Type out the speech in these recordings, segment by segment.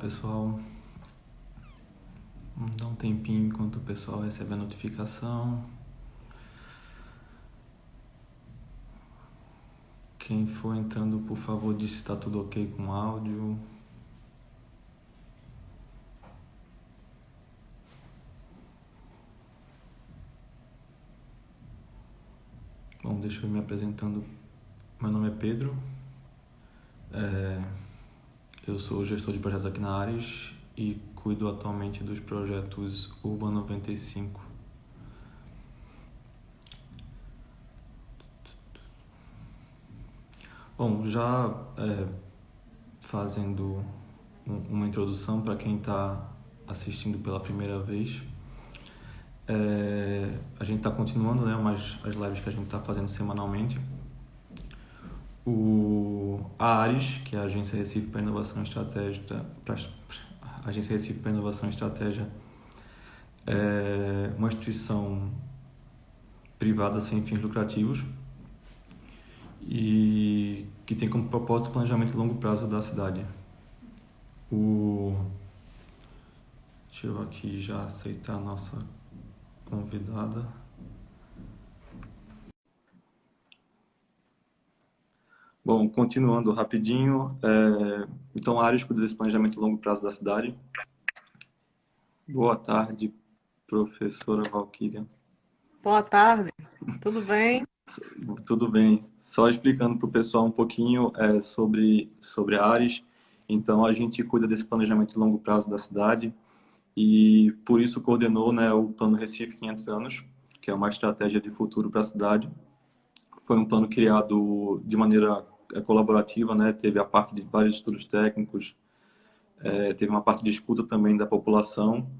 pessoal. Vamos dar um tempinho enquanto o pessoal recebe a notificação. Quem for entrando, por favor, diz se está tudo ok com o áudio. Bom, deixa eu ir me apresentando. Meu nome é Pedro. Eu sou gestor de projetos aqui na Ares e cuido atualmente dos projetos Urban 95. Bom, já fazendo uma introdução para quem está assistindo pela primeira vez, a gente está continuando, né, as lives que a gente está fazendo semanalmente. A Ares, que é a Agência Recife para Inovação Estratégica, Agência Recife para Inovação e Estratégia, é uma instituição privada sem fins lucrativos e que tem como propósito o planejamento a longo prazo da cidade. Deixa eu aqui já aceitar a nossa convidada. Bom, continuando rapidinho, então a Ares cuida desse planejamento a longo prazo da cidade. Boa tarde, professora Valquíria. Boa tarde, tudo bem? Tudo bem. Só explicando para o pessoal um pouquinho sobre a Ares. Então, a gente cuida desse planejamento de longo prazo da cidade e, por isso, coordenou, né, o Plano Recife 500 anos, que é uma estratégia de futuro para a cidade. Foi um plano criado de maneira colaborativa, né? Teve a parte de vários estudos técnicos, teve uma parte de escuta também da população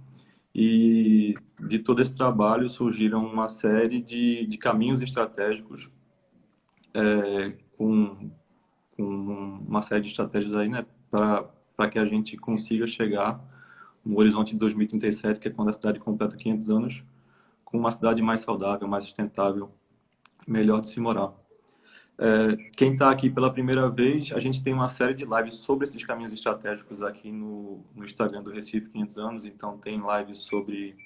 e de todo esse trabalho surgiram uma série de caminhos estratégicos com uma série de estratégias aí, né, para que a gente consiga chegar no horizonte de 2037, que é quando a cidade completa 500 anos, com uma cidade mais saudável, mais sustentável, melhor de se morar. Quem está aqui pela primeira vez, a gente tem uma série de lives sobre esses caminhos estratégicos aqui no Instagram do Recife 500 anos, então tem lives sobre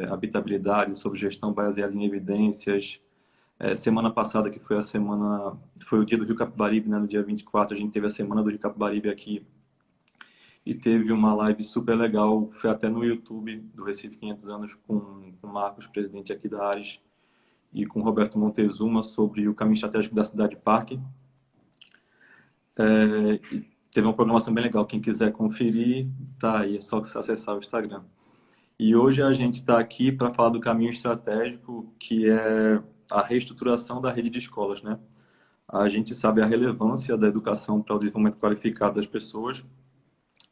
habitabilidade, sobre gestão baseada em evidências. Semana passada, que foi a semana, foi o dia do Rio Capibaribe, né? No dia 24, a gente teve a semana do Rio Capibaribe aqui e teve uma live super legal, foi até no YouTube do Recife 500 anos com o Marcos, presidente aqui da Ares, e com o Roberto Montezuma sobre o caminho estratégico da Cidade Parque. E teve uma programação bem legal, quem quiser conferir, tá aí, é só acessar o Instagram. E hoje a gente está aqui para falar do caminho estratégico, que é a reestruturação da rede de escolas, né? A gente sabe a relevância da educação para o desenvolvimento qualificado das pessoas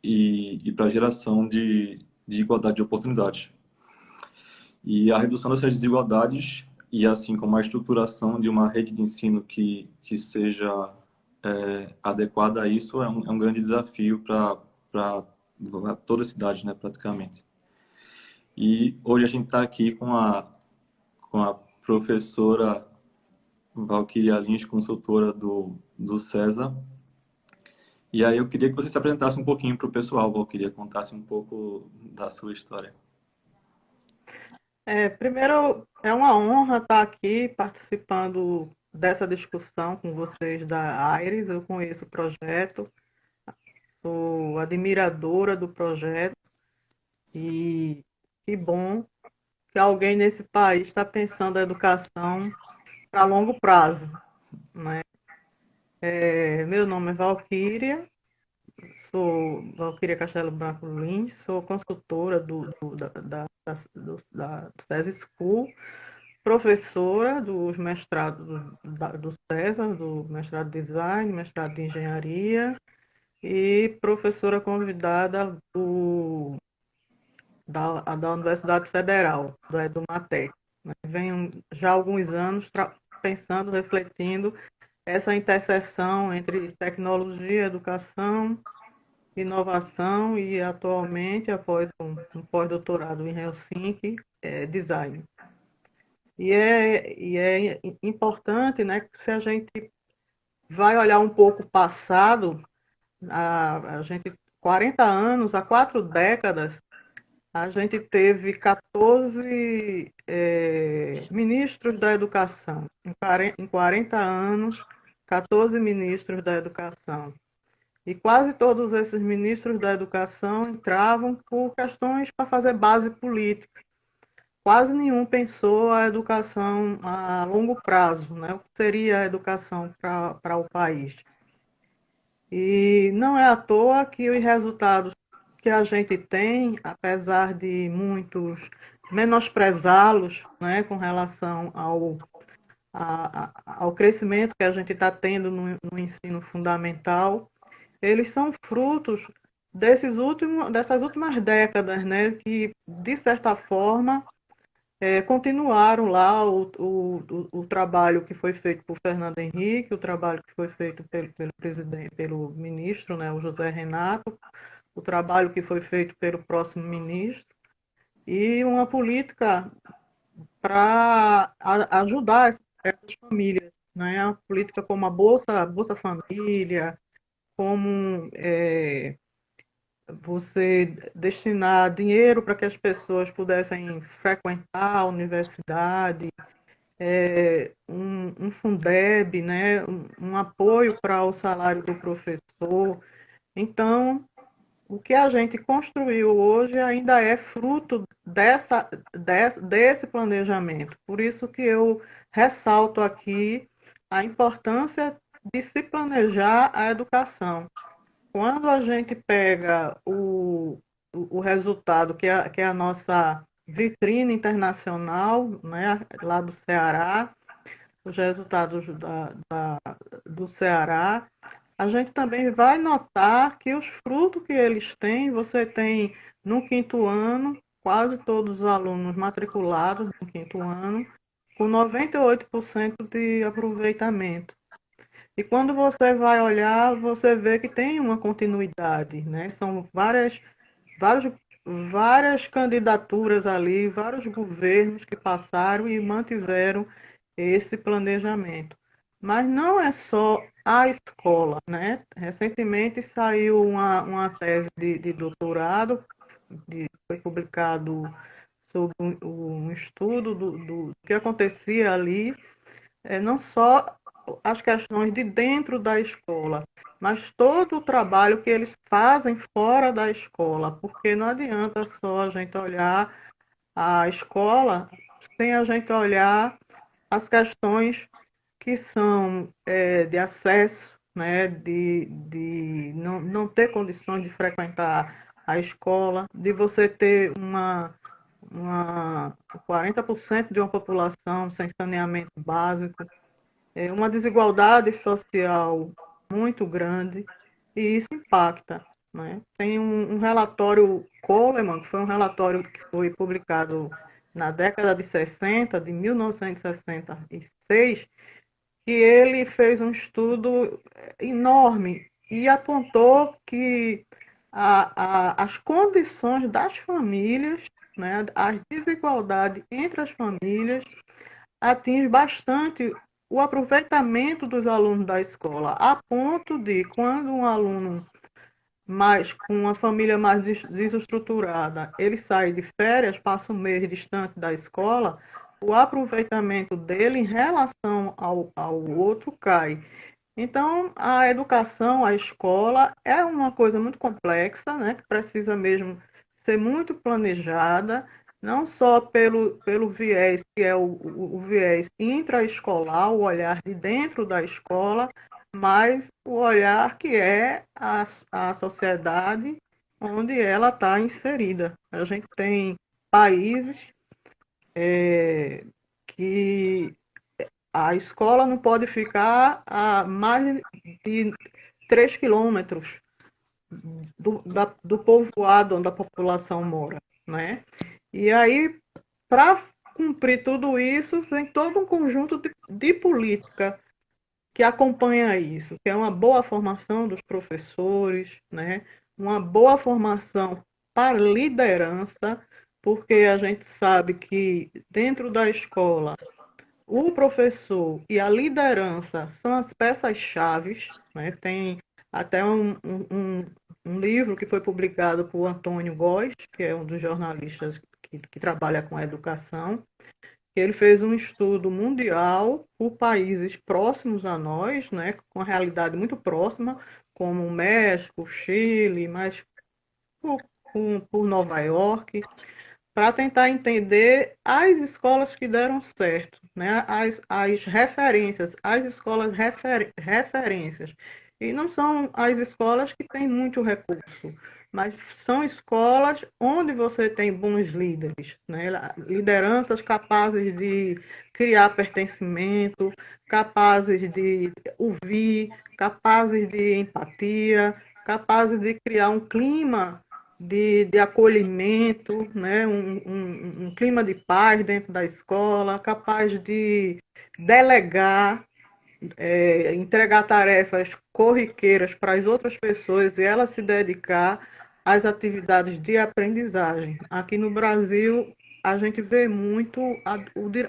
e para a geração de igualdade de oportunidades. E a redução dessas desigualdades e assim como a estruturação de uma rede de ensino que seja adequada a isso é um grande desafio para toda a cidade, né, praticamente. E hoje a gente está aqui com a professora Valquíria Lins, consultora do César. E aí eu queria que você se apresentasse um pouquinho para o pessoal, Valquíria, contasse um pouco da sua história. Primeiro, é uma honra estar aqui participando dessa discussão com vocês da Aires. Eu conheço o projeto, sou admiradora do projeto e que bom que alguém nesse país está pensando a educação para longo prazo, né? Meu nome é Valquíria, sou Valquíria Castelo Branco Lins, sou consultora da SESI School, professora dos mestrados do César, do mestrado de Design, mestrado de Engenharia e professora convidada da Universidade Federal, do Edumatec. Venho já há alguns anos pensando, refletindo essa interseção entre tecnologia, educação, inovação e atualmente, após um pós-doutorado em Helsinki, design. E é importante, né, que se a gente vai olhar um pouco o passado, a gente 40 anos, há 4 décadas, a gente teve 14 ministros da educação. Em 40 anos, 14 ministros da educação. E quase todos esses ministros da educação entravam por questões para fazer base política. Quase nenhum pensou a educação a longo prazo, né? O que seria a educação para o país. E não é à toa que os resultados que a gente tem, apesar de muitos menosprezá-los, né, com relação ao crescimento que a gente está tendo no ensino fundamental, eles são frutos dessas últimas décadas, né, que, de certa forma, continuaram lá o trabalho que foi feito por Fernando Henrique, o trabalho que foi feito pelo presidente, pelo ministro, né, o José Renato, o trabalho que foi feito pelo próximo ministro, e uma política para ajudar essas famílias, né, a política como a Bolsa Família, como você destinar dinheiro para que as pessoas pudessem frequentar a universidade, um Fundeb, né, um apoio para o salário do professor. Então, o que a gente construiu hoje ainda é fruto desse planejamento. Por isso que eu ressalto aqui a importância de se planejar a educação. Quando a gente pega o resultado, que é a nossa vitrine internacional, né, lá do Ceará, os resultados do Ceará, a gente também vai notar que os frutos que eles têm, você tem no quinto ano, quase todos os alunos matriculados no quinto ano, com 98% de aproveitamento. E quando você vai olhar, você vê que tem uma continuidade, né? São várias, várias candidaturas ali, vários governos que passaram e mantiveram esse planejamento. Mas não é só a escola, né? Recentemente saiu uma tese de doutorado, foi publicado sobre um estudo do que acontecia ali, não só as questões de dentro da escola, mas todo o trabalho que eles fazem fora da escola, porque não adianta só a gente olhar a escola sem a gente olhar as questões que são de acesso, né, de não ter condições de frequentar a escola, de você ter uma 40% de uma população sem saneamento básico, uma desigualdade social muito grande, e isso impacta. Né? Tem um relatório Coleman, que foi um relatório que foi publicado na década de 60, de 1966, que ele fez um estudo enorme e apontou que as condições das famílias, né, as desigualdades entre as famílias, atinge bastante o aproveitamento dos alunos da escola, a ponto de, quando um aluno com uma família mais desestruturada, ele sai de férias, passa um mês distante da escola, o aproveitamento dele em relação ao outro cai. Então, a educação, a escola, é uma coisa muito complexa, né, que precisa mesmo ser muito planejada, não só pelo viés, que é o viés intraescolar, o olhar de dentro da escola, mas o olhar que é a sociedade onde ela está inserida. A gente tem países que a escola não pode ficar a mais de 3 quilômetros do povoado onde a população mora, né? E aí, para cumprir tudo isso, vem todo um conjunto de política que acompanha isso, que é uma boa formação dos professores, né? Uma boa formação para liderança, porque a gente sabe que dentro da escola o professor e a liderança são as peças-chaves, né? Tem até um livro que foi publicado por Antônio Góes, que é um dos jornalistas que trabalha com a educação. Ele fez um estudo mundial por países próximos a nós, né, com a realidade muito próxima, como o México, Chile, mas por, por Nova York, para tentar entender as escolas que deram certo, né? As referências, as escolas referências. E não são as escolas que têm muito recurso, mas são escolas onde você tem bons líderes, né? Lideranças capazes de criar pertencimento, capazes de ouvir, capazes de empatia, capazes de criar um clima de acolhimento, né? Um clima de paz dentro da escola, capaz de delegar, entregar tarefas corriqueiras para as outras pessoas e ela se dedicar às atividades de aprendizagem. Aqui no Brasil, a gente vê muito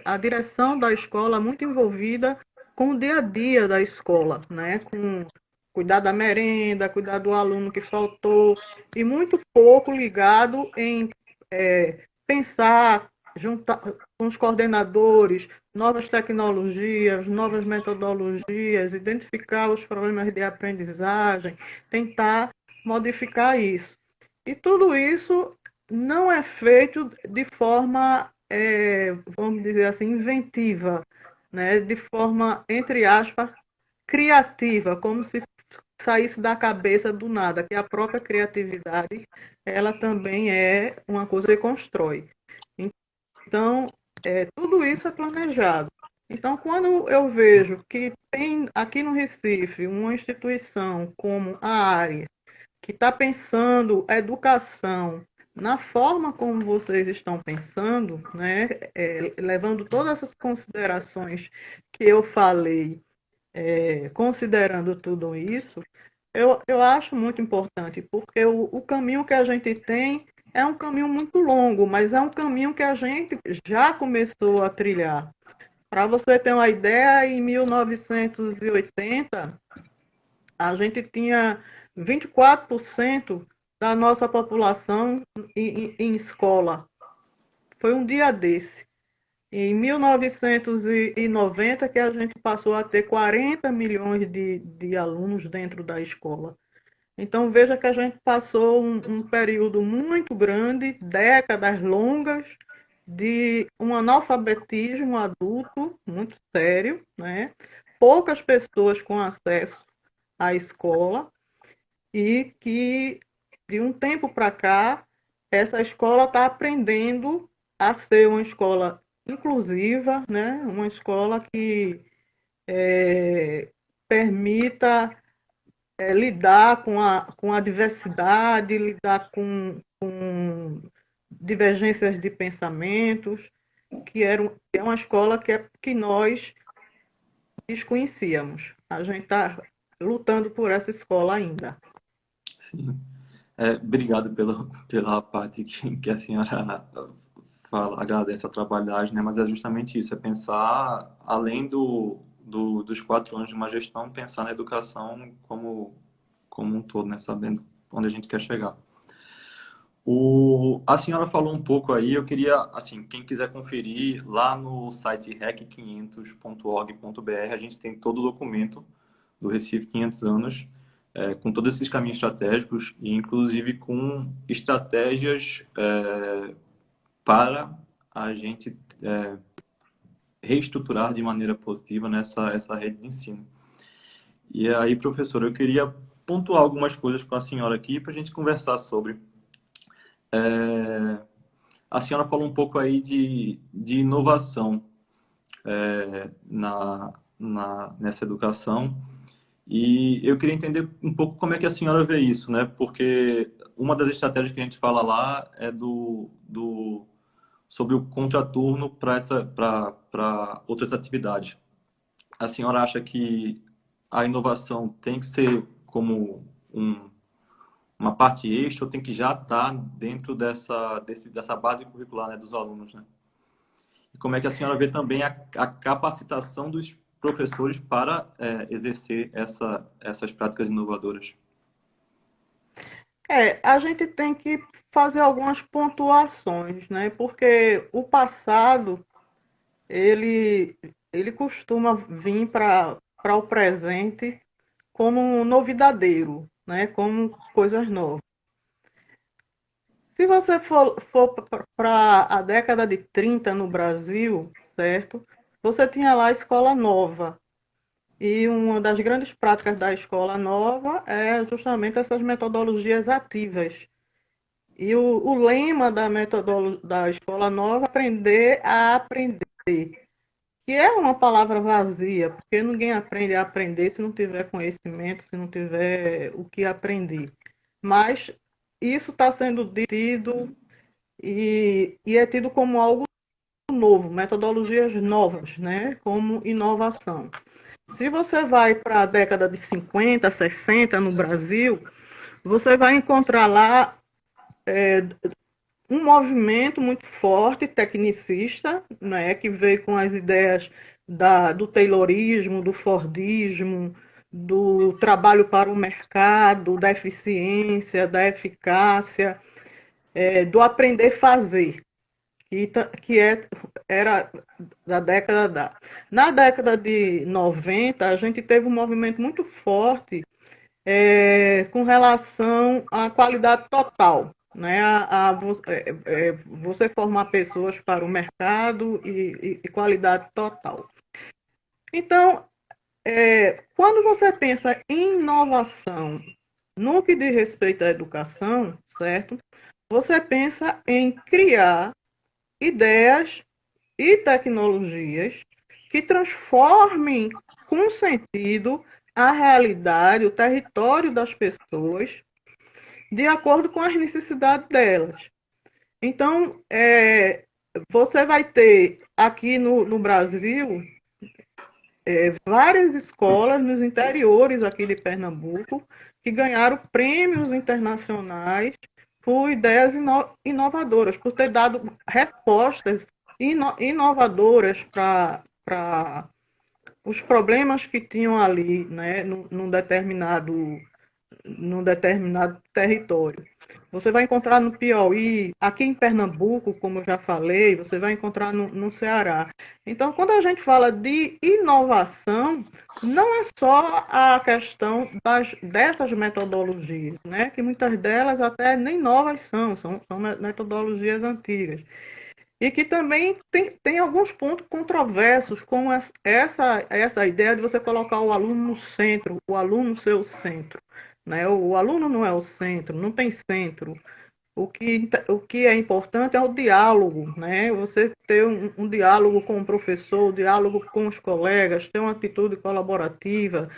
a direção da escola muito envolvida com o dia a dia da escola, né? Com cuidar da merenda, cuidar do aluno que faltou, e muito pouco ligado em pensar, juntar com os coordenadores, novas tecnologias, novas metodologias, identificar os problemas de aprendizagem, tentar modificar isso. E tudo isso não é feito de forma, vamos dizer assim, inventiva, né? De forma, entre aspas, criativa, como se saísse da cabeça do nada, que a própria criatividade, ela também é uma coisa que constrói. Então, tudo isso é planejado. Então, quando eu vejo que tem aqui no Recife uma instituição como a ARES, que está pensando a educação na forma como vocês estão pensando, né, levando todas essas considerações que eu falei, considerando tudo isso, eu acho muito importante, porque o caminho que a gente tem é um caminho muito longo, mas é um caminho que a gente já começou a trilhar. Para você ter uma ideia, em 1980, a gente tinha 24% da nossa população em escola. Foi um dia desse. Em 1990, que a gente passou a ter 40 milhões de alunos dentro da escola. Então, veja que a gente passou um período muito grande, décadas longas, de um analfabetismo adulto muito sério, né? Poucas pessoas com acesso à escola, e que, de um tempo para cá, essa escola está aprendendo a ser uma escola inclusiva, né? Uma escola que permita lidar com a diversidade, lidar com divergências de pensamentos, é uma escola que nós desconhecíamos. A gente está lutando por essa escola ainda. Sim. Obrigado pela parte que a senhora fala, agradece a trabalhar, né? Mas é justamente isso, é pensar além dos 4 anos de uma gestão, pensar na educação como um todo, né? Sabendo onde a gente quer chegar. A senhora falou um pouco aí, eu queria, assim, quem quiser conferir, lá no site rec500.org.br, a gente tem todo o documento do Recife 500 anos, com todos esses caminhos estratégicos, e inclusive com estratégias para a gente reestruturar de maneira positiva essa rede de ensino. E aí, professor, eu queria pontuar algumas coisas com a senhora aqui para a gente conversar sobre. A senhora falou um pouco aí de inovação nessa educação, e eu queria entender um pouco como é que a senhora vê isso, né? Porque uma das estratégias que a gente fala lá é sobre o contraturno para outras atividades. A senhora acha que a inovação tem que ser como uma parte extra ou tem que já estar dentro dessa base curricular, né, dos alunos, né? E como é que a senhora vê também a capacitação dos professores para exercer essas práticas inovadoras? A gente tem que fazer algumas pontuações, né? Porque o passado, ele, ele costuma vir para o presente como novidadeiro, né? Como coisas novas. Se você for para a década de 30 no Brasil, certo? Você tinha lá a escola nova. E uma das grandes práticas da escola nova é justamente essas metodologias ativas. E o lema da escola nova é aprender a aprender, que é uma palavra vazia, porque ninguém aprende a aprender se não tiver conhecimento, se não tiver o que aprender. Mas isso está sendo dito e é tido como algo novo, metodologias novas, né? Como inovação. Se você vai para a década de 50, 60 no Brasil, você vai encontrar lá um movimento muito forte, tecnicista, né, que veio com as ideias do Taylorismo, do Fordismo, do trabalho para o mercado, da eficiência, da eficácia, do aprender a fazer, era da década da. Na década de 90, a gente teve um movimento muito forte com relação à qualidade total, né? Você formar pessoas para o mercado e qualidade total. Então, quando você pensa em inovação no que diz respeito à educação, certo? Você pensa em criar ideias e tecnologias que transformem com sentido a realidade, o território das pessoas, de acordo com as necessidades delas. Então, você vai ter aqui no Brasil várias escolas nos interiores aqui de Pernambuco que ganharam prêmios internacionais por ideias inovadoras, por ter dado respostas inovadoras para os problemas que tinham ali, né, num determinado território. Você vai encontrar no Piauí, aqui em Pernambuco, como eu já falei, você vai encontrar no Ceará. Então, quando a gente fala de inovação, não é só a questão dessas metodologias, né? Que muitas delas até nem novas são metodologias antigas. E que também tem alguns pontos controversos com essa ideia de você colocar o aluno no centro, o aluno ser o centro. Né? O aluno não é o centro, não tem centro. O que é importante é o diálogo, né? Você ter um diálogo com o professor, um diálogo com os colegas, ter uma atitude colaborativa,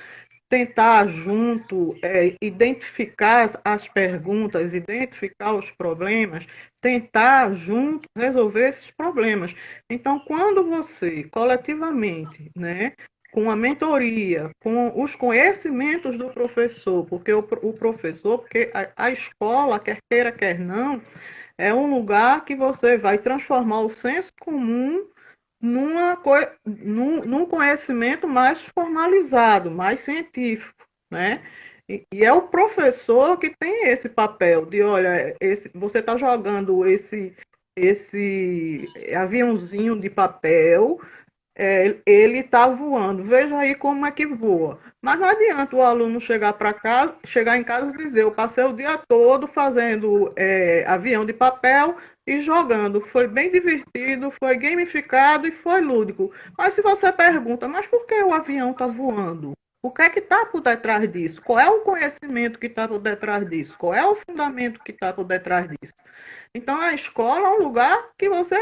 tentar junto identificar as perguntas, identificar os problemas, tentar junto resolver esses problemas. Então, quando você coletivamente, né, com a mentoria, com os conhecimentos do professor, porque o professor, porque a escola, quer queira, quer não, é um lugar que você vai transformar o senso comum num conhecimento mais formalizado, mais científico, né? E é o professor que tem esse papel de, olha, você está jogando esse aviãozinho de papel, ele está voando. Veja aí como é que voa. Mas não adianta o aluno chegar em casa e dizer, eu passei o dia todo fazendo avião de papel e jogando. Foi bem divertido, foi gamificado e foi lúdico. Mas se você pergunta, mas por que o avião está voando? O que é que está por detrás disso? Qual é o conhecimento que está por detrás disso? Qual é o fundamento que está por detrás disso? Então, a escola é um lugar que você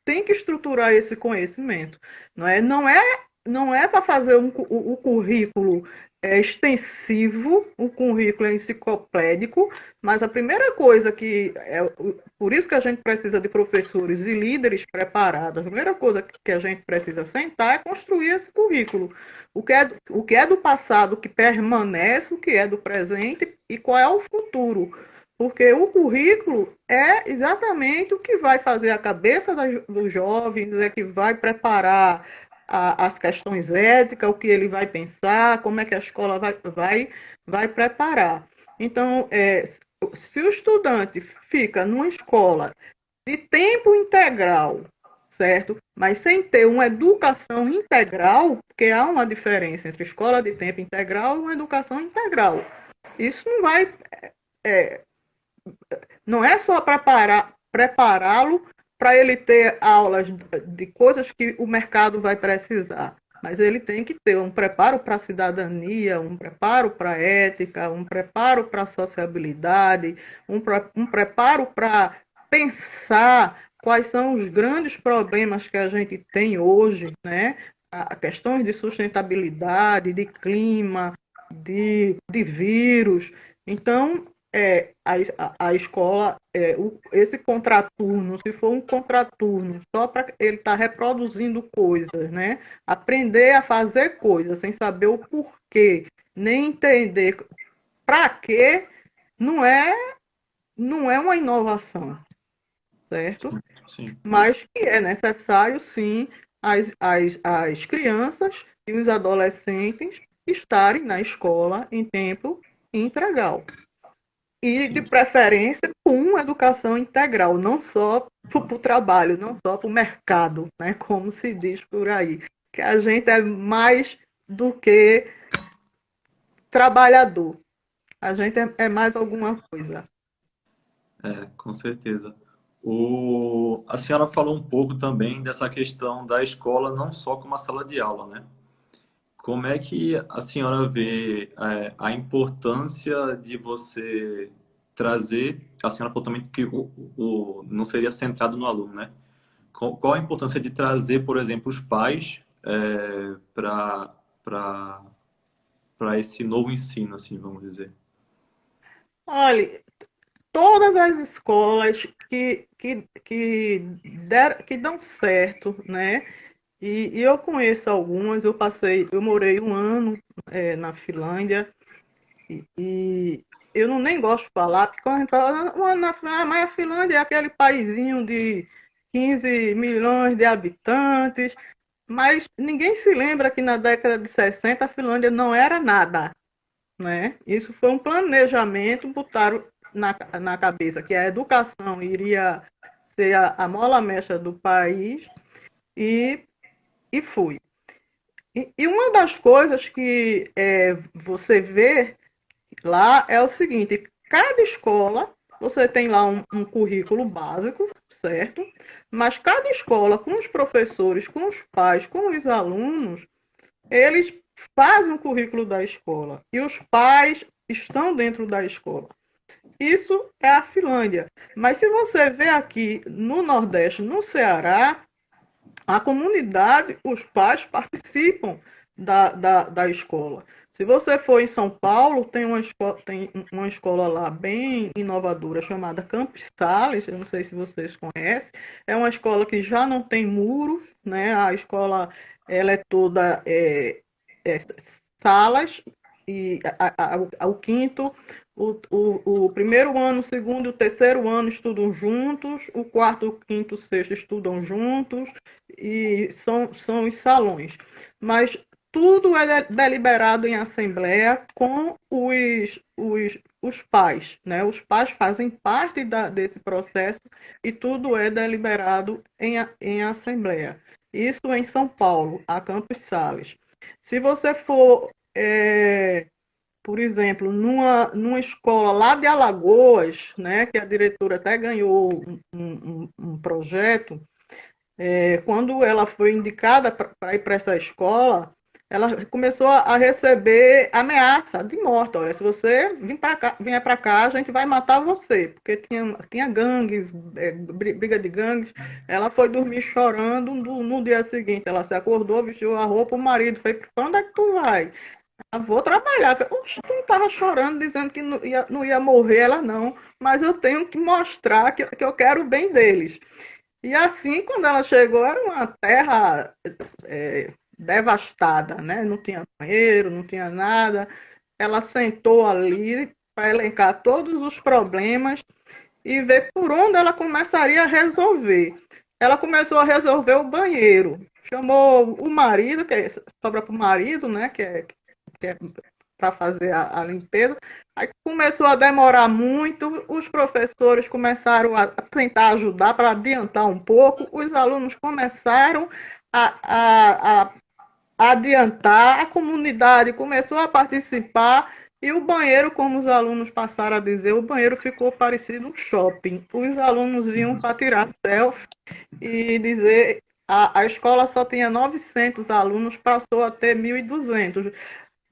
tem que estruturar esse conhecimento. Não é para fazer o currículo extensivo, o currículo enciclopédico, mas a primeira coisa por isso que a gente precisa de professores e líderes preparados, a primeira coisa que a gente precisa sentar é construir esse currículo. O que é do passado que permanece, o que é do presente e qual é o futuro. Porque o currículo é exatamente o que vai fazer a cabeça dos jovens, é que vai preparar as questões éticas, o que ele vai pensar, como é que a escola vai preparar. Então, se o estudante fica numa escola de tempo integral, certo? Mas sem ter uma educação integral, porque há uma diferença entre escola de tempo integral e uma educação integral. Isso não vai, é, não é só prepará-lo para ele ter aulas de coisas que o mercado vai precisar, mas ele tem que ter um preparo para a cidadania, um preparo para a ética, um preparo para a sociabilidade, um preparo para pensar quais são os grandes problemas que a gente tem hoje, né? A questões de sustentabilidade, de clima, de vírus. Então, a escola, esse contraturno, se for um contraturno só para ele estar reproduzindo coisas, né? Aprender a fazer coisas sem saber o porquê, nem entender para quê, não é, não é uma inovação, certo? Sim, Mas que é necessário, sim, as crianças e os adolescentes estarem na escola em tempo integral. E, de sim. preferência, com uma educação integral, não só para o trabalho, não só para o mercado, né, como se diz por aí. Que a gente é mais do que trabalhador. A gente é mais alguma coisa. Com certeza. A senhora falou um pouco também dessa questão da escola não só como uma sala de aula, né? Como é que a senhora vê a importância de você trazer, a senhora falou também que não seria centrado no aluno, né? Qual a importância de trazer, por exemplo, os pais para esse novo ensino, assim, vamos dizer? Olha, todas as escolas que dão certo, né? E eu conheço algumas, eu morei um ano na Finlândia, e eu não nem gosto de falar, porque quando a gente fala, mas a Finlândia é aquele paísinho de 15 milhões de habitantes, mas ninguém se lembra que na década de 60 a Finlândia não era nada, né? Isso foi um planejamento, botaram na cabeça que a educação iria ser a mola mestra do país e, e foi. E uma das coisas que você vê lá é o seguinte: cada escola, você tem lá um currículo básico, certo? Mas cada escola, com os professores, com os pais, com os alunos, eles fazem o currículo da escola. E os pais estão dentro da escola. Isso é a Finlândia. Mas se você vê aqui no Nordeste, no Ceará, a comunidade, os pais participam da escola. Se você for em São Paulo, tem uma escola lá bem inovadora chamada Campos Sales, eu não sei se vocês conhecem, é uma escola que já não tem muros, né? A escola ela é toda é, salas, e o quinto, o primeiro ano, o segundo e o terceiro ano estudam juntos, o quarto, o quinto, o sexto estudam juntos, e são os salões. Mas tudo é deliberado em assembleia com os pais, né? Os pais fazem parte desse processo e tudo é deliberado em assembleia. Isso em São Paulo, a Campos Sales. Se você for, por exemplo, numa escola lá de Alagoas, né, que a diretora até ganhou um projeto, quando ela foi indicada para ir para essa escola, ela começou a receber ameaça de morte. Olha, se você vier para cá, a gente vai matar você, porque tinha gangues, briga de gangues. Ela foi dormir chorando. No dia seguinte, ela se acordou, vestiu a roupa, o marido fez: para onde é que tu vai? Eu vou trabalhar. Oxe, tu não estava chorando, dizendo que não ia morrer. Ela: não, mas eu tenho que mostrar que eu quero o bem deles. E assim, quando ela chegou, era uma terra devastada, né? Não tinha banheiro, não tinha nada. Ela sentou ali para elencar todos os problemas e ver por onde ela começaria a resolver. Ela começou a resolver o banheiro. Chamou o marido, que sobra para o marido, né? Que é para fazer a limpeza. Aí começou a demorar muito, os professores começaram a tentar ajudar para adiantar um pouco, os alunos começaram a adiantar, a comunidade começou a participar e o banheiro, como os alunos passaram a dizer, o banheiro ficou parecido um shopping. Os alunos iam para tirar selfie e dizer a escola só tinha 900 alunos, passou a ter 1.200.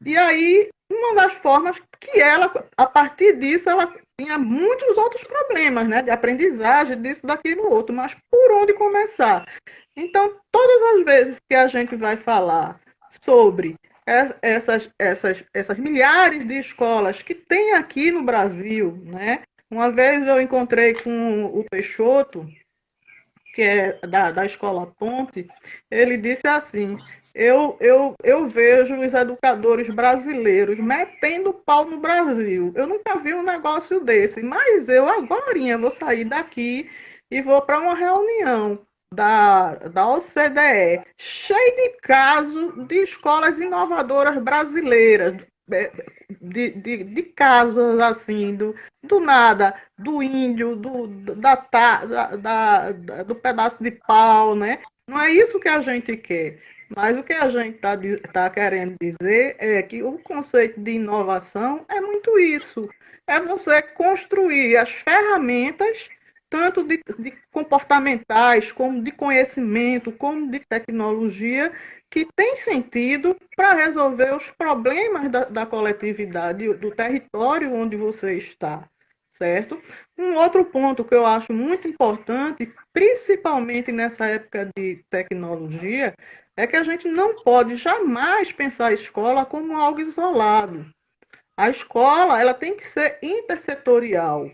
E aí, uma das formas que ela, a partir disso, ela tinha muitos outros problemas, né, de aprendizagem, disso, daquilo, outro, mas por onde começar? Então, todas as vezes que a gente vai falar sobre essas milhares de escolas que tem aqui no Brasil, né? Uma vez eu encontrei com o Peixoto, que é da Escola Ponte, ele disse assim: eu vejo os educadores brasileiros metendo pau no Brasil. Eu nunca vi um negócio desse, mas eu agora vou sair daqui e vou para uma reunião da OCDE, cheio de casos de escolas inovadoras brasileiras, de casos assim, do nada, do índio, do pedaço de pau, né? Não é isso que a gente quer. Mas o que a gente tá querendo dizer é que o conceito de inovação é muito isso. É você construir as ferramentas, tanto de comportamentais, como de conhecimento, como de tecnologia, que tem sentido para resolver os problemas da coletividade, do território onde você está, certo? Um outro ponto que eu acho muito importante, principalmente nessa época de tecnologia, é que a gente não pode jamais pensar a escola como algo isolado. A escola ela tem que ser intersetorial,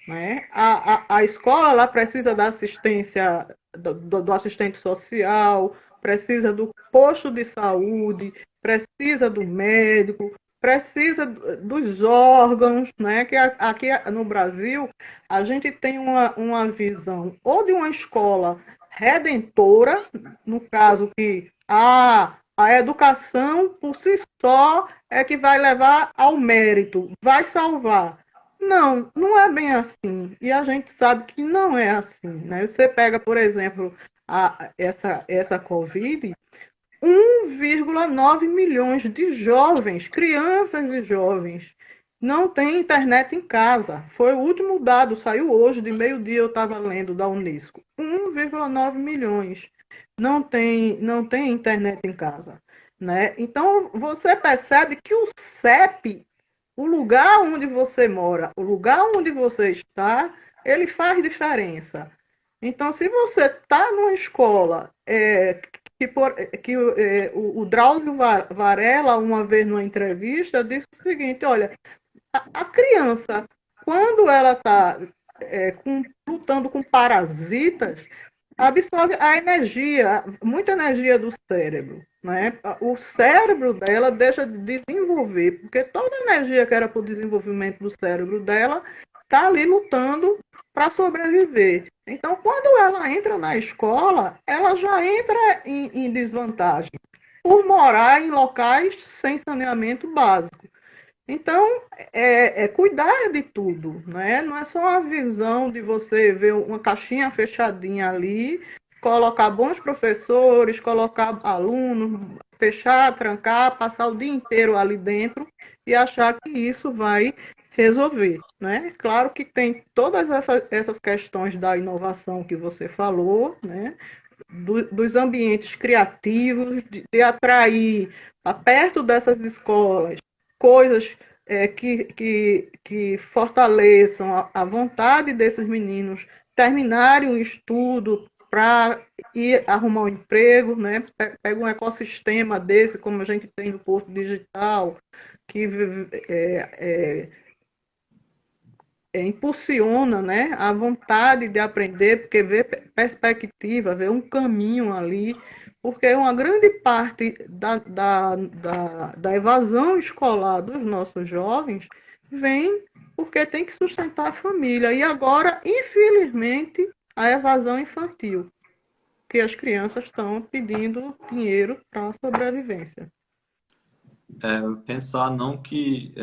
né? A escola ela precisa da assistência do assistente social, precisa do posto de saúde, precisa do médico, precisa dos órgãos, né? Que aqui no Brasil a gente tem uma visão ou de uma escola redentora, no caso que a educação por si só é que vai levar ao mérito, vai salvar. Não, não é bem assim. E a gente sabe que não é assim, né? Você pega, por exemplo, essa Covid, 1,9 milhões de jovens, crianças e jovens, não têm internet em casa. Foi o último dado, saiu hoje, de meio-dia eu estava lendo, da Unesco. 1,9 milhões não tem internet em casa, né? Então, você percebe que o CEP, o lugar onde você mora, o lugar onde você está, ele faz diferença. Então, se você está numa escola o Drauzio Varela, uma vez numa entrevista, disse o seguinte: olha, a criança, quando ela está lutando com parasitas, absorve a energia, muita energia do cérebro. Né? O cérebro dela deixa de desenvolver, porque toda a energia que era para o desenvolvimento do cérebro dela está ali lutando para sobreviver. Então, quando ela entra na escola, ela já entra em desvantagem por morar em locais sem saneamento básico. Então, cuidar de tudo, né? Não é só uma visão de você ver uma caixinha fechadinha ali, colocar bons professores, colocar alunos, fechar, trancar, passar o dia inteiro ali dentro e achar que isso vai resolver, né? Claro que tem todas essas questões da inovação que você falou, né? Dos ambientes criativos, de atrair para perto dessas escolas coisas que fortaleçam a vontade desses meninos terminarem o estudo para ir arrumar um emprego, né? Pega um ecossistema desse, como a gente tem no Porto Digital, que impulsiona, né, a vontade de aprender, porque vê perspectiva, vê um caminho ali, porque uma grande parte da evasão escolar dos nossos jovens vem porque tem que sustentar a família. E agora, infelizmente, a evasão infantil, que as crianças estão pedindo dinheiro para a sobrevivência. Pensar não que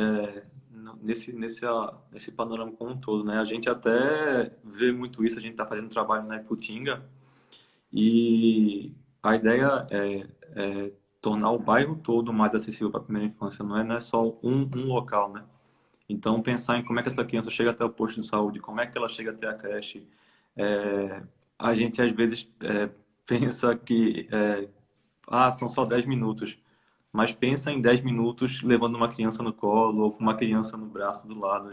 nesse panorama como um todo, né? A gente até vê muito isso, a gente está fazendo trabalho na Iputinga e a ideia é tornar o bairro todo mais acessível para a primeira infância, não é só um local, né? Então, pensar em como é que essa criança chega até o posto de saúde, como é que ela chega até a creche. A gente, às vezes, pensa que são só 10 minutos. Mas pensa em 10 minutos levando uma criança no colo ou com uma criança no braço do lado.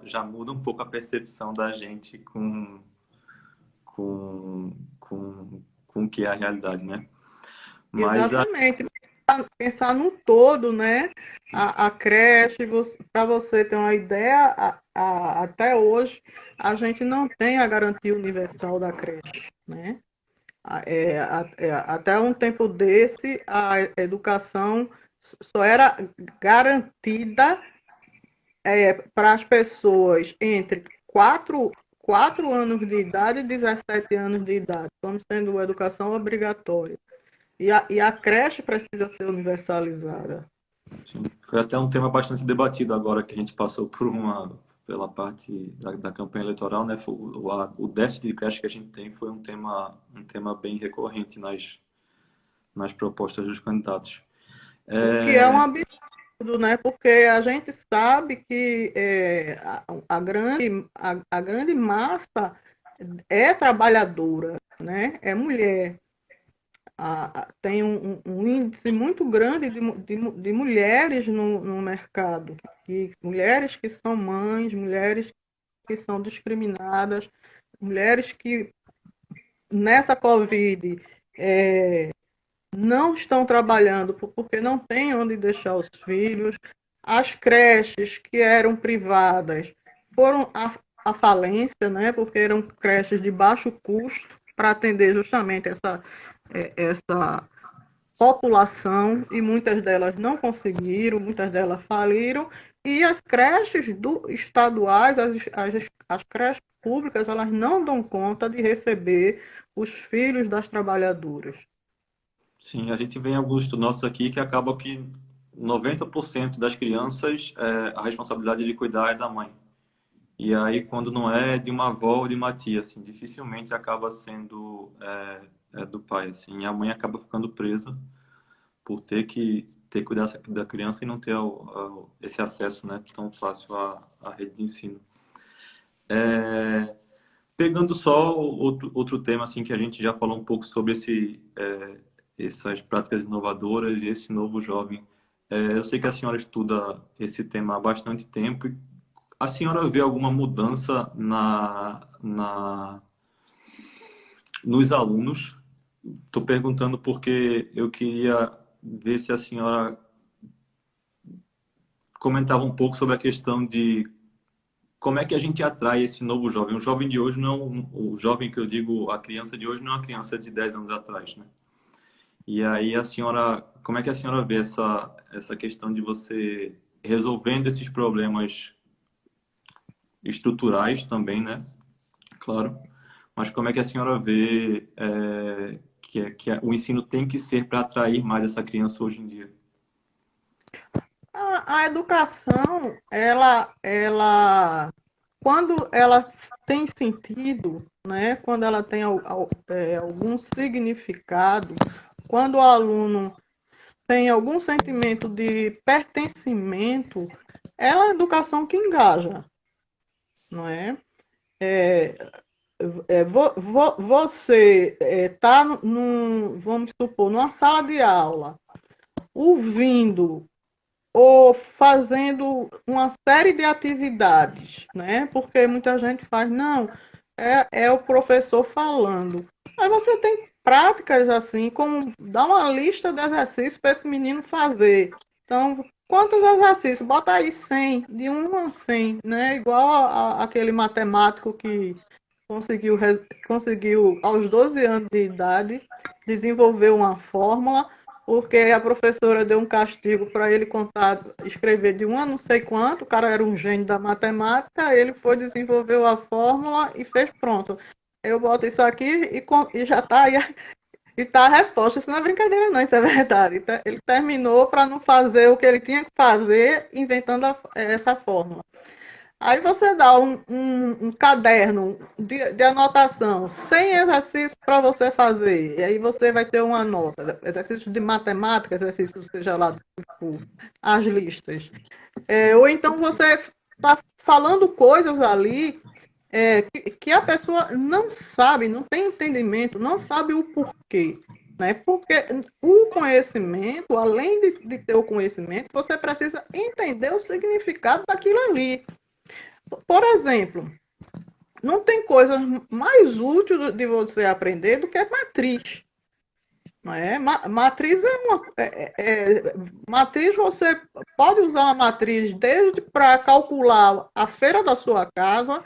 Já muda um pouco a percepção da gente com, com o que é a realidade, né? Mas Exatamente. Pensar no todo, né? A creche, para você ter uma ideia, até hoje a gente não tem a garantia universal da creche, né? Até um tempo desse, a educação só era garantida para as pessoas entre 4 anos de idade e 17 anos de idade, como sendo educação obrigatória. E a creche precisa ser universalizada. sim, foi até um tema bastante debatido agora que a gente passou pela parte da campanha eleitoral, né? O déficit de creche que a gente tem foi um tema bem recorrente nas propostas dos candidatos. O que é um É, absurdo, né? Porque a gente sabe que a grande massa é trabalhadora, né? É mulher. Tem um índice muito grande de mulheres no mercado, mulheres que são mães, mulheres que são discriminadas, mulheres que nessa Covid não estão trabalhando porque não têm onde deixar os filhos. As creches que eram privadas foram à falência, né? Porque eram creches de baixo custo para atender justamente essa população e muitas delas não conseguiram, muitas delas faliram. E as creches estaduais, as creches públicas, elas não dão conta de receber os filhos das trabalhadoras. sim, a gente vê em alguns estudos nossos aqui que acaba que 90% das crianças, a responsabilidade de cuidar é da mãe. E aí, quando não é de uma avó ou de uma tia, assim, dificilmente acaba sendo do pai, assim. E a mãe acaba ficando presa por ter que cuidar da criança e não ter esse acesso, né, tão fácil à rede de ensino. É, Pegando só outro tema, assim, que a gente já falou um pouco sobre essas práticas inovadoras e esse novo jovem. Eu sei que a senhora estuda esse tema há bastante tempo. A senhora vê alguma mudança nos alunos? Estou perguntando porque eu queria ver se a senhora comentava um pouco sobre a questão de como é que a gente atrai esse novo jovem. O jovem de hoje não, o jovem que eu digo, a criança de hoje não é uma criança de 10 anos atrás, né? E aí a senhora, como é que a senhora vê essa questão de você resolvendo esses problemas estruturais também, né? Claro. Mas como é que a senhora vê o ensino tem que ser para atrair mais essa criança hoje em dia? A educação, quando ela tem sentido, né? Quando ela tem algum significado, quando o aluno tem algum sentimento de pertencimento, é a educação que engaja, não é? É, você está, vamos supor, numa sala de aula, ouvindo ou fazendo uma série de atividades, né? Porque muita gente faz, não, é o professor falando. Aí você tem práticas assim, como dar uma lista de exercícios para esse menino fazer. Então, quantos exercícios? Bota aí 100, de 1 a 100, né? Igual aquele matemático que conseguiu, aos 12 anos de idade, desenvolver uma fórmula porque a professora deu um castigo para ele contar, escrever de 1 a não sei quanto, o cara era um gênio da matemática, ele foi, desenvolveu a fórmula e fez pronto. Eu boto isso aqui e já está aí E tá a resposta, isso não é brincadeira não, isso é verdade. Ele terminou para não fazer o que ele tinha que fazer, inventando essa fórmula. Aí você dá um caderno de anotação, sem exercício para você fazer. E aí você vai ter uma nota. Exercício de matemática, exercício, seja lá, tipo, as listas. Ou então você está falando coisas ali que a pessoa não sabe, não tem entendimento, não sabe o porquê. Né? Porque o conhecimento, além de ter o conhecimento, você precisa entender o significado daquilo ali. Por exemplo, não tem coisa mais útil de você aprender do que matriz. Não é? Matriz matriz você pode usar uma matriz desde para calcular a feira da sua casa,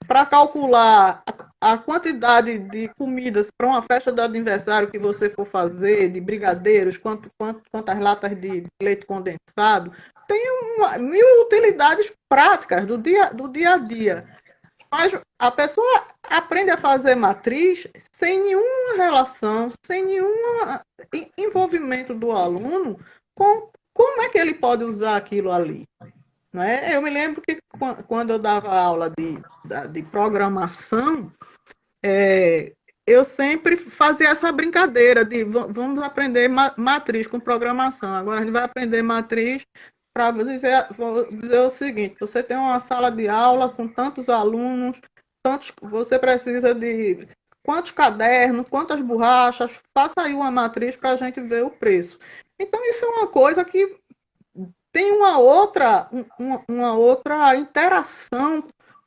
para calcular a quantidade de comidas para uma festa de aniversário que você for fazer, de brigadeiros, quantas latas de leite condensado. Tem mil utilidades práticas do dia a dia. Mas a pessoa aprende a fazer matriz sem nenhuma relação, sem nenhum envolvimento do aluno com como é que ele pode usar aquilo ali. Né? Eu me lembro que quando eu dava aula de programação, eu sempre fazia essa brincadeira de vamos aprender matriz com programação. Agora a gente vai aprender matriz para dizer o seguinte: você tem uma sala de aula com tantos alunos, você precisa de quantos cadernos, quantas borrachas, faça aí uma matriz para a gente ver o preço. Então, isso é uma coisa que tem uma outra interação,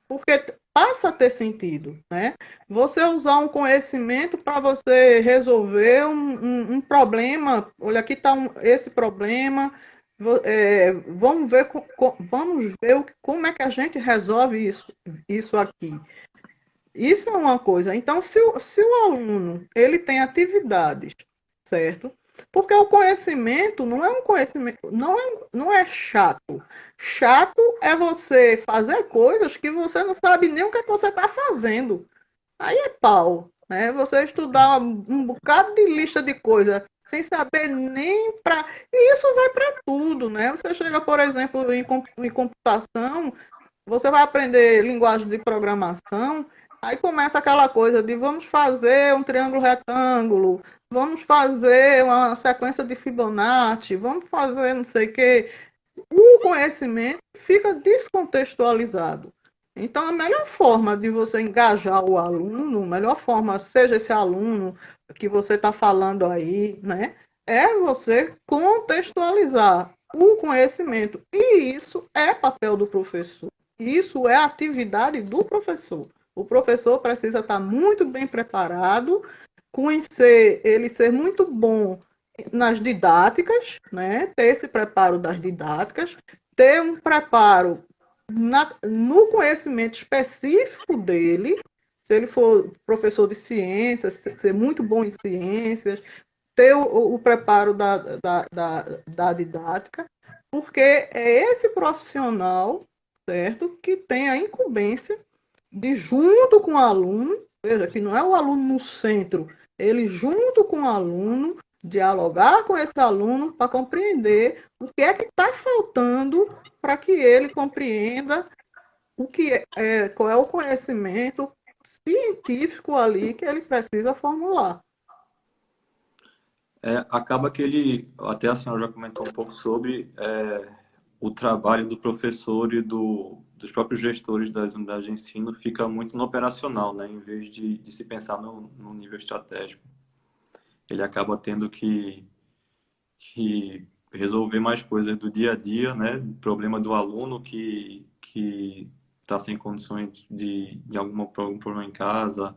porque passa a ter sentido, né? Você usar um conhecimento para você resolver um problema. Olha, aqui está esse problema. Vamos ver como é que a gente resolve isso aqui. Isso é uma coisa. Então, se o aluno ele tem atividades, certo? Porque o conhecimento não é um conhecimento, não é chato. Chato é você fazer coisas que você não sabe nem o que, é que você está fazendo. Aí é pau, né? Você estudar um bocado de lista de coisas sem saber nem para. E isso vai para tudo, né? Você chega, por exemplo, em computação, você vai aprender linguagem de programação, aí começa aquela coisa de vamos fazer um triângulo retângulo, vamos fazer uma sequência de Fibonacci, vamos fazer não sei o quê. O conhecimento fica descontextualizado. Então, a melhor forma de você engajar o aluno, a melhor forma, seja esse aluno que você está falando aí, né, é você contextualizar o conhecimento. E isso é papel do professor. Isso é atividade do professor. O professor precisa estar muito bem preparado, conhecer, ele ser muito bom nas didáticas, né? Ter esse preparo das didáticas, ter um preparo no conhecimento específico dele, se ele for professor de ciências, ser muito bom em ciências, ter o preparo da didática, porque é esse profissional, certo, que tem a incumbência de, junto com o aluno, veja que não é o aluno no centro, ele junto com o aluno, dialogar com esse aluno para compreender o que é que está faltando para que ele compreenda qual é o conhecimento científico ali que ele precisa formular. Acaba que ele, até a senhora já comentou um pouco sobre o trabalho do professor e dos próprios gestores das unidades de ensino fica muito no operacional, né, em vez de se pensar no nível estratégico. Ele acaba tendo que resolver mais coisas do dia a dia, né, problema do aluno que está sem condições de algum problema em casa,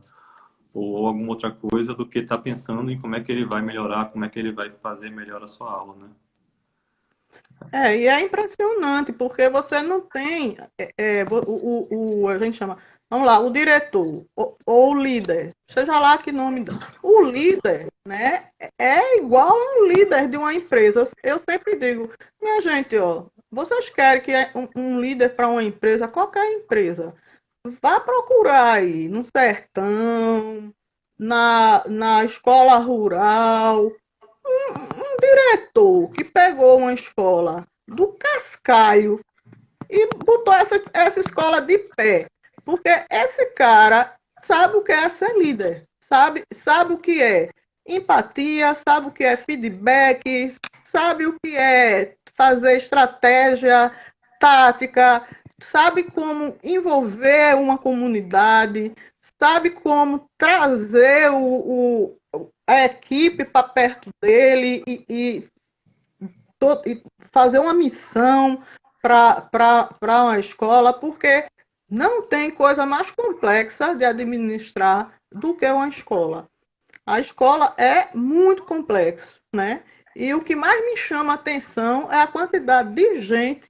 ou alguma outra coisa, do que estar pensando em como é que ele vai melhorar, como é que ele vai fazer melhor a sua aula, né? E é impressionante, porque você não tem, a gente chama, vamos lá, o diretor, ou o líder, seja lá que nome dá. O líder, né, é igual a um líder de uma empresa. Eu sempre digo, minha gente, ó, vocês querem que um líder para uma empresa, qualquer empresa, vá procurar aí no sertão, na escola rural, um diretor que pegou uma escola do cascalho e botou essa escola de pé. Porque esse cara sabe o que é ser líder, sabe o que é empatia, sabe o que é feedback, sabe o que é fazer estratégia, tática, sabe como envolver uma comunidade, sabe como trazer a equipe para perto dele e fazer uma missão para uma escola, porque não tem coisa mais complexa de administrar do que uma escola. A escola é muito complexa, né? E o que mais me chama a atenção é a quantidade de gente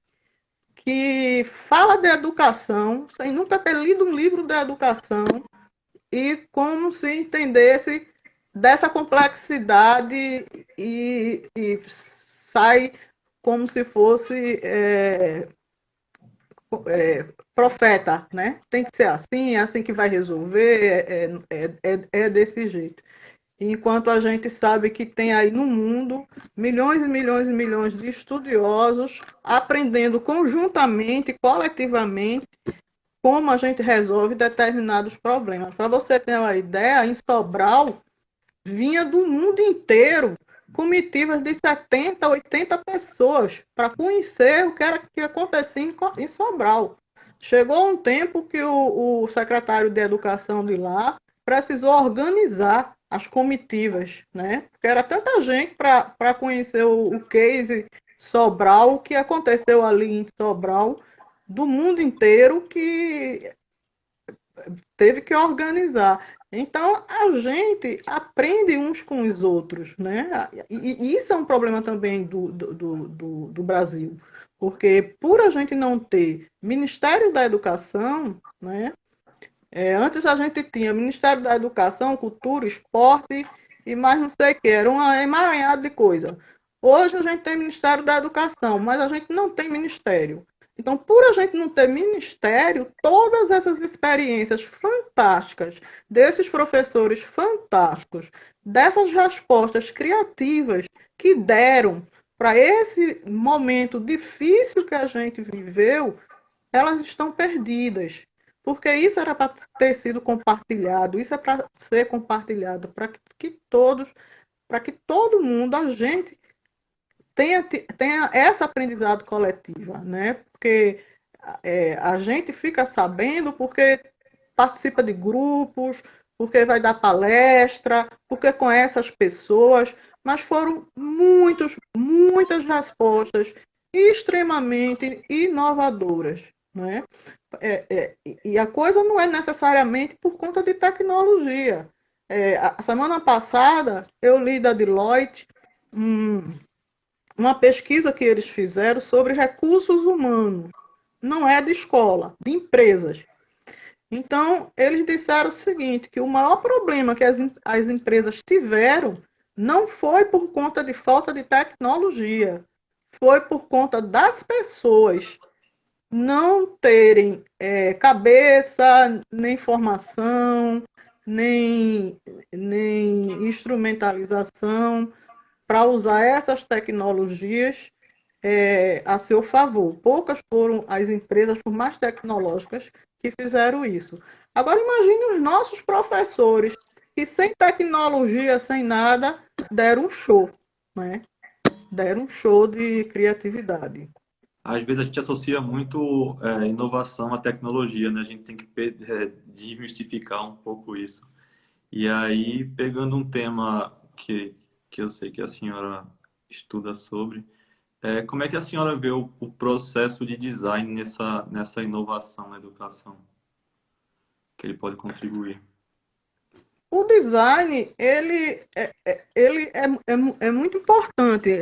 que fala de educação sem nunca ter lido um livro de educação e como se entendesse dessa complexidade e sai como se fosse profeta, né? Tem que ser assim, é assim que vai resolver, é desse jeito. Enquanto a gente sabe que tem aí no mundo milhões e milhões e milhões de estudiosos aprendendo conjuntamente, coletivamente, como a gente resolve determinados problemas. Para você ter uma ideia, em Sobral vinha do mundo inteiro comitivas de 70, 80 pessoas para conhecer o que era que acontecia em Sobral. Chegou um tempo que o secretário de Educação de lá precisou organizar as comitivas, né? Porque era tanta gente para conhecer o case Sobral, o que aconteceu ali em Sobral, do mundo inteiro, que teve que organizar. Então, a gente aprende uns com os outros, né? E isso é um problema também do Brasil, porque por a gente não ter Ministério da Educação, né? Antes a gente tinha Ministério da Educação, Cultura, Esporte e mais não sei o que, era um emaranhado de coisa. Hoje a gente tem Ministério da Educação, mas a gente não tem ministério. Então, por a gente não ter ministério, todas essas experiências fantásticas, desses professores fantásticos, dessas respostas criativas que deram para esse momento difícil que a gente viveu, elas estão perdidas. Porque isso era para ter sido compartilhado, isso é para ser compartilhado, para que todo mundo, a gente, tenha essa aprendizado coletiva, né? Porque a gente fica sabendo porque participa de grupos, porque vai dar palestra, porque conhece as pessoas, mas foram muitas respostas extremamente inovadoras, né? E a coisa não é necessariamente por conta de tecnologia. A semana passada eu li da Deloitte uma pesquisa que eles fizeram sobre recursos humanos. Não é de escola, de empresas. Então, eles disseram o seguinte, que o maior problema que as empresas tiveram não foi por conta de falta de tecnologia, foi por conta das pessoas não terem cabeça, nem formação, nem instrumentalização para usar essas tecnologias a seu favor. Poucas foram as empresas, por mais tecnológicas, que fizeram isso. Agora imagine os nossos professores, que sem tecnologia, sem nada, deram um show, né? Deram um show de criatividade. Às vezes a gente associa muito inovação à tecnologia, né? A gente tem que desmistificar um pouco isso. E aí, pegando um tema que eu sei que a senhora estuda sobre, como é que a senhora vê o processo de design nessa inovação na educação, que ele pode contribuir? O design, ele é muito importante.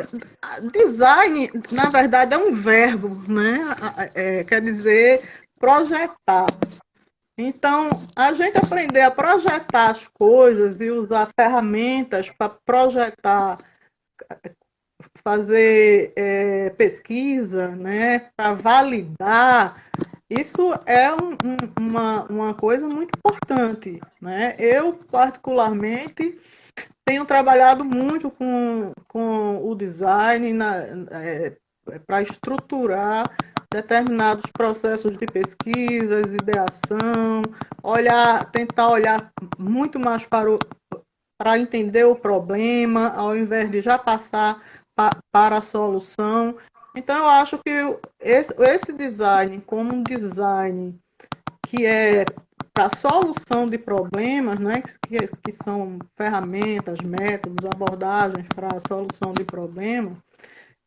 Design, na verdade, é um verbo, né? Quer dizer projetar. Então, a gente aprender a projetar as coisas e usar ferramentas para projetar, fazer pesquisa, né? Para validar, Isso é uma coisa muito importante, né? Eu, particularmente, tenho trabalhado muito com o design para estruturar determinados processos de pesquisas, ideação, tentar olhar muito mais para entender o problema, ao invés de já passar para a solução. Então, eu acho que esse design, como um design que é para solução de problemas, né, que são ferramentas, métodos, abordagens para a solução de problemas,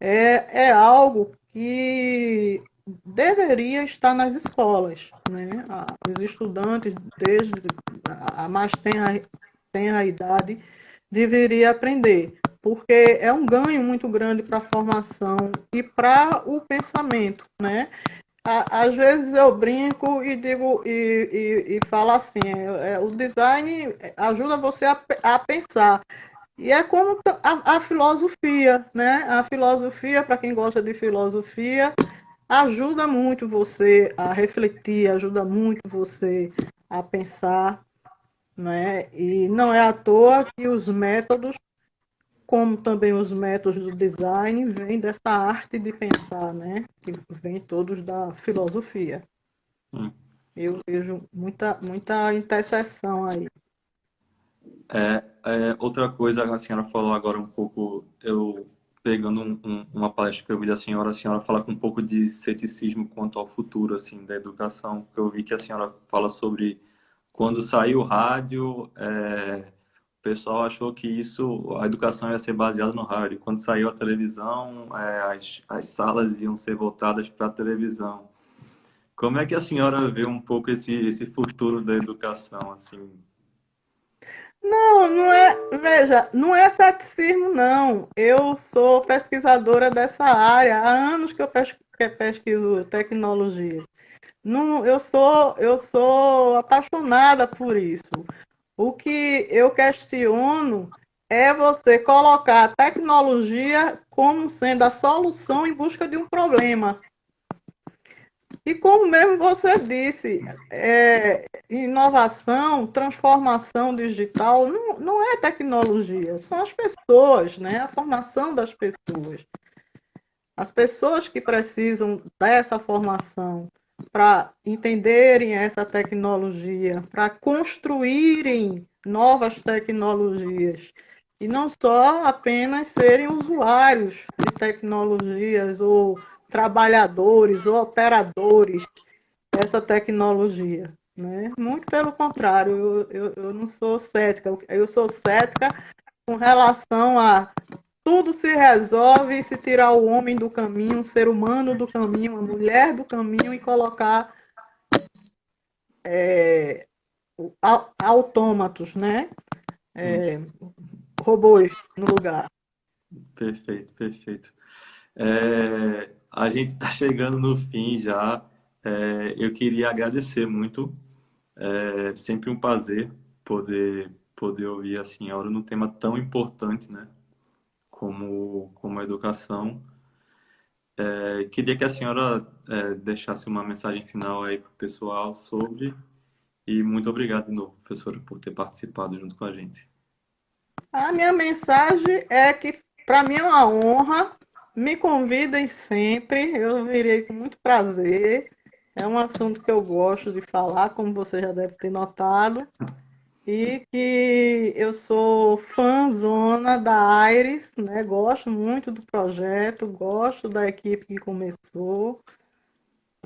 é algo que deveria estar nas escolas, né? Os estudantes, desde a mais tenra idade, deveria aprender, porque é um ganho muito grande para a formação e para o pensamento, né? Às vezes eu brinco e digo e falo assim, o design ajuda você a pensar. E é como a filosofia, né? A filosofia, para quem gosta de filosofia, ajuda muito você a refletir, ajuda muito você a pensar, né? E não é à toa que os métodos, como também os métodos do design, vêm dessa arte de pensar, né? Que vem todos da filosofia. Hum. Eu vejo muita interseção aí. Outra coisa, a senhora falou agora um pouco, eu pegando uma palestra que eu vi da senhora, a senhora fala com um pouco de ceticismo quanto ao futuro, assim, da educação, porque eu vi que a senhora fala sobre quando saiu o rádio, o pessoal achou que a educação ia ser baseada no rádio. Quando saiu a televisão, as salas iam ser voltadas para a televisão. Como é que a senhora vê um pouco esse futuro da educação, assim? Não, não é, veja, não é ceticismo, não. Eu sou pesquisadora dessa área, há anos que pesquiso tecnologia. Não, eu sou apaixonada por isso. O que eu questiono é você colocar a tecnologia como sendo a solução em busca de um problema. E como mesmo você disse, inovação, transformação digital não é tecnologia, são as pessoas, né? A formação das pessoas. As pessoas que precisam dessa formação para entenderem essa tecnologia, para construírem novas tecnologias e não só apenas serem usuários de tecnologias ou trabalhadores ou operadores dessa tecnologia. Né? Muito pelo contrário, eu não sou cética, eu sou cética com relação a tudo se resolve se tirar o homem do caminho, o ser humano do caminho, a mulher do caminho e colocar autômatos, né? Hum. Robôs no lugar. Perfeito, perfeito. A gente está chegando no fim já. Eu queria agradecer muito. É sempre um prazer poder ouvir a senhora num tema tão importante, né? Como a educação. Queria que a senhora deixasse uma mensagem final aí para o pessoal sobre. E muito obrigado de novo, professora, por ter participado junto com a gente. A minha mensagem é que, para mim, é uma honra. Me convidem sempre, eu virei com muito prazer. É um assunto que eu gosto de falar, como você já deve ter notado. E que eu sou fãzona da Aires, né? Gosto muito do projeto, gosto da equipe que começou.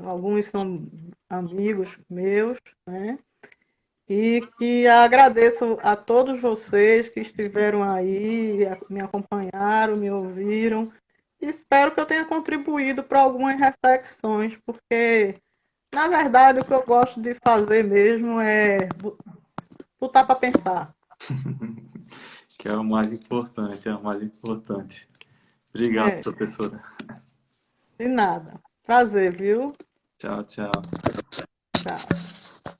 Alguns são amigos meus, né? E que agradeço a todos vocês que estiveram aí, me acompanharam, me ouviram. E espero que eu tenha contribuído para algumas reflexões, porque, na verdade, o que eu gosto de fazer mesmo é botar para pensar. Que é o mais importante, é o mais importante. Obrigado, É, professora. de nada. Prazer, viu? Tchau, tchau. Tchau.